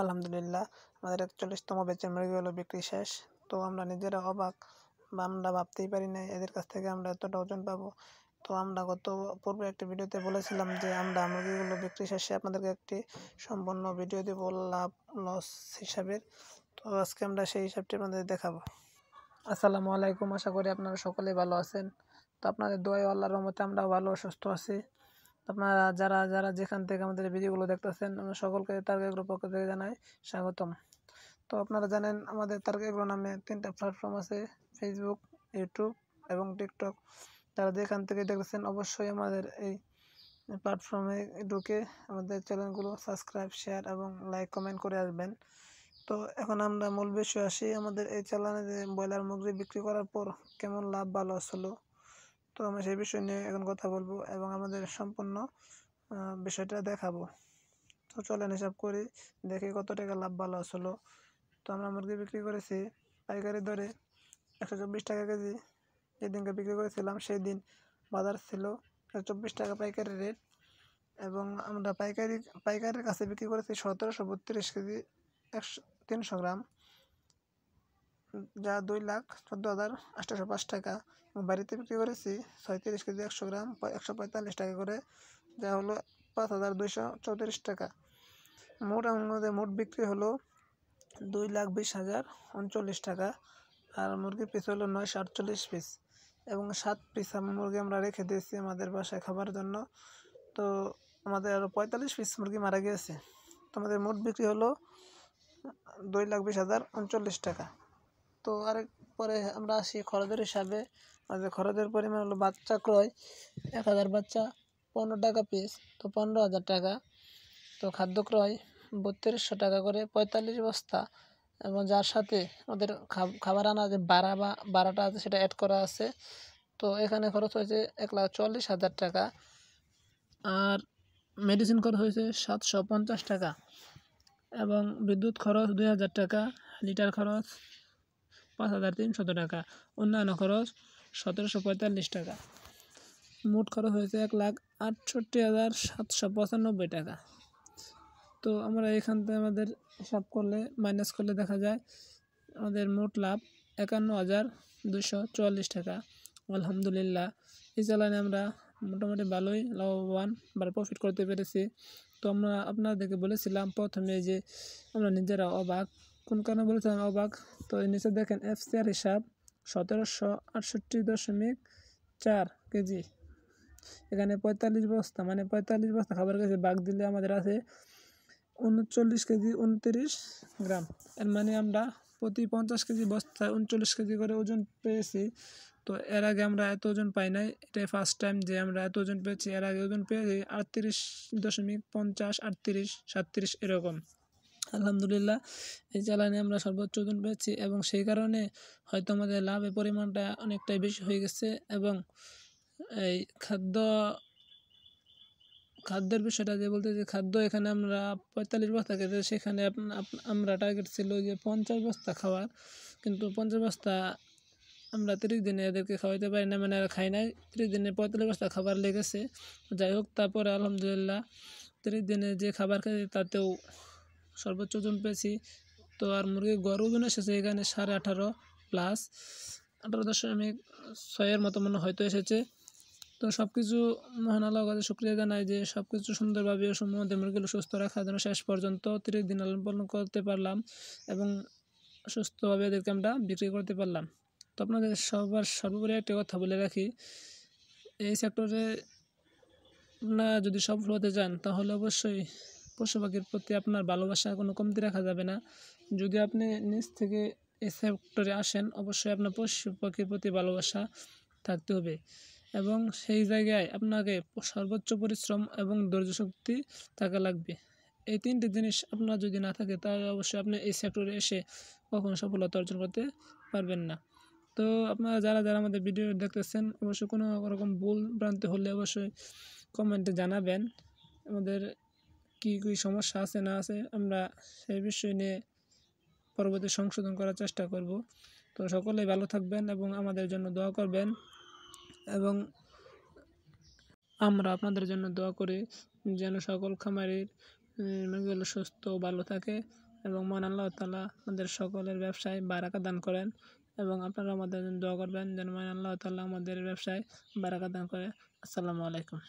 আলহামদুলিল্লাহ আমাদের ৪১তম ব্যাচের মুরগিগুলো বিক্রি শেষ। তো আমরা নিজেরা অবাক বা আমরা ভাবতেই পারি নাই এদের কাছ থেকে আমরা এতটা ওজন পাবো। তো আমরা পূর্বে একটি ভিডিওতে বলেছিলাম যে আমরা মুরগিগুলো বিক্রি শেষে আপনাদেরকে একটি সম্পূর্ণ ভিডিও দেব লাভ লস হিসাবের। তো আজকে আমরা সেই হিসাবটি আপনাদের দেখাবো। আসসালামু আলাইকুম, আশা করি আপনারা সকলেই ভালো আছেন। তো আপনাদের দোয়ায় আল্লাহর রহমতে আমরাও ভালো সুস্থ আছি। আপনারা যারা যারা যেখান থেকে আমাদের ভিডিওগুলো দেখতেছেন আমরা সকলকে টার্গেট এগ্রোর পক্ষ থেকে জানাই স্বাগতম। তো আপনারা জানেন আমাদের টার্গেট এগ্রো নামে 3টা প্ল্যাটফর্ম আছে, ফেসবুক, ইউটিউব এবং টিকটক। যারা যেখান থেকে দেখতেছেন অবশ্যই আমাদের এই প্ল্যাটফর্মে ঢুকে আমাদের চ্যানেলগুলো সাবস্ক্রাইব, শেয়ার এবং লাইক কমেন্ট করে আসবেন। তো এখন আমরা মূল বিষয়ে আসি। আমাদের এই চ্যানেলে ব্রয়লার মুরগি বিক্রি করার পর কেমন লাভ বা লস হলো, তো আমরা সেই বিষয় নিয়ে এখন কথা বলবো এবং আমাদের সম্পূর্ণ বিষয়টা দেখাবো। তো চলেন হিসাব করি, দেখি কত টাকা লাভ বা লস হলো। তো আমরা মুরগি বিক্রি করেছি পাইকারি দরে 124 টাকা কেজি। যেদিনকে বিক্রি করেছিলাম সেই দিন বাজার ছিল 124 টাকা পাইকারি রেট, এবং আমরা পাইকারের কাছে বিক্রি করেছি 1732 কেজি 300 গ্রাম, যা 2,14,805 টাকা। বাড়িতে বিক্রি করেছি 36 কেজি 100 গ্রাম 145 টাকা করে, যা হলো 5,234 টাকা। আমাদের মোট বিক্রি হলো 2,20,039 টাকা। আর মুরগির পিস হলো 948 পিস এবং 7 পিস মুরগি আমরা রেখে দিয়েছি আমাদের বাসায় খাবার জন্য। তো আমাদের আরও 45 পিস মুরগি মারা গিয়েছে। তো আমাদের মোট বিক্রি হলো 2,20,039 টাকা। তো পরে আমরা আসি খরচের হিসাবে। আমাদের খরচের পরিমাণ হলো বাচ্চা ক্রয় 1000 বাচ্চা 15 টাকা পিস, তো 15,000 টাকা। তো খাদ্য ক্রয় 3200 টাকা করে 45 বস্তা, এবং যার সাথে আমাদের খাবার আনা যে ভাড়াটা আছে সেটা অ্যাড করা আছে। তো এখানে খরচ হয়েছে 1,40,000 টাকা। আর মেডিসিন খরচ হয়েছে 750 টাকা, এবং বিদ্যুৎ খরচ 2000 টাকা, লিটার খরচ 5,300 টাকা, অন্যান্য খরচ 1,745 টাকা। মোট খরচ হয়েছে 1,68,795 টাকা। তো আমরা এখান থেকে আমাদের হিসাব করলে মাইনাস করলে দেখা যায় আমাদের মোট লাভ 51,244 টাকা। আলহামদুলিল্লাহ, এই চ্যানেলে আমরা মোটামুটি ভালোই লাভবান বা প্রফিট করতে পেরেছি। তো আমরা আপনাদেরকে বলেছিলাম প্রথমে যে আমরা নিজেরা অবাক। কোন কারণে বলেছিলাম অবাক? তো এই নিচে দেখেন এফসিআর হিসাব 1768.4 কেজি। এখানে 45 বস্তা, মানে 45 বস্তা খাবার কাছে বাগ দিলে আমাদের আছে 39 কেজি 29 গ্রাম। এর মানে আমরা প্রতি 50 কেজি বস্তায় 39 কেজি করে ওজন পেয়েছি। তো এর আগে আমরা এত ওজন পাই নাই, এটাই ফার্স্ট টাইম যে আমরা এত ওজন পেয়েছি। এর আগে ওজন পেয়েছি 38.50, 38, 37 এরকম। আলহামদুলিল্লাহ, এই চ্যানেলে আমরা সর্বোচ্চ ওজন পেয়েছি এবং সেই কারণে হয়তো আমাদের লাভের পরিমাণটা অনেকটাই বেশি হয়ে গেছে। এবং এই খাদ্যের বিষয়টা যে বলতে যে খাদ্য এখানে আমরা 45 বস্তা খেতে, সেখানে আমরা টার্গেট ছিল যে 50 বস্তা খাওয়ার, কিন্তু 50 বস্তা আমরা 30 দিনে এদেরকে খাওয়াইতে পারি না, মানে আর খাই নাই। 30 দিনে 45 বস্তা খাবার লেগেছে। যাই হোক, তারপরে আলহামদুলিল্লাহ 30 দিনে যে খাবার খেয়েছি তাতেও সর্বোচ্চ ওজন পেয়েছি। তো আর মুরগির গড় ওজন এসেছে এখানে 18.5 প্লাস 18.6 মতো মনে হয়তো এসেছে। তো সব কিছু মহান আল্লাহর কাছে শুকরিয়া জানাই যে সব কিছু সুন্দরভাবে আমাদের মুরগিগুলো সুস্থ রাখার জন্য শেষ পর্যন্ত 30 দিন লালন পালন করতে পারলাম এবং সুস্থভাবে এদেরকে আমরা বিক্রি করতে পারলাম। তো আপনাদের সর্বোপরি একটা কথা বলে রাখি, এই সেক্টরে আপনারা যদি সফল হতে চান তাহলে অবশ্যই পশু পাখির প্রতি আপনার ভালোবাসা কোনো কমতি রাখা যাবে না। যদি আপনি নিজ থেকে এই সেক্টরে আসেন, অবশ্যই আপনার পশু পাখির প্রতি ভালোবাসা থাকতে হবে এবং সেই জায়গায় আপনাকে সর্বোচ্চ পরিশ্রম এবং ধৈর্য শক্তি থাকা লাগবে। এই 3টি জিনিস আপনার যদি না থাকে তাহলে অবশ্যই আপনি এই সেক্টরে এসে কখনো সফলতা অর্জন করতে পারবেন না। তো আপনারা যারা যারা আমাদের ভিডিও দেখতেছেন অবশ্যই কোনো রকম ভুল ভ্রান্তি হলে অবশ্যই কমেন্টে জানাবেন। আমাদের কী কী সমস্যা আছে না আছে আমরা সেই বিষয় নিয়ে পরবর্তী সংশোধন করার চেষ্টা করব। তো সকলেই ভালো থাকবেন এবং আমাদের জন্য দোয়া করবেন, এবং আমরা আপনাদের জন্য দোয়া করি যেন সকল খামারির মুরগিগুলো সুস্থ ও ভালো থাকে। এবং মহান আল্লাহ তাআলা আমাদের সকলের ব্যবসায় বারাকা দান করেন এবং আপনারা আমাদের জন্য দোয়া করবেন যেন মহান আল্লাহ তাআলা আমাদের ব্যবসায় বারাকা দান করে। আসসালামু আলাইকুম।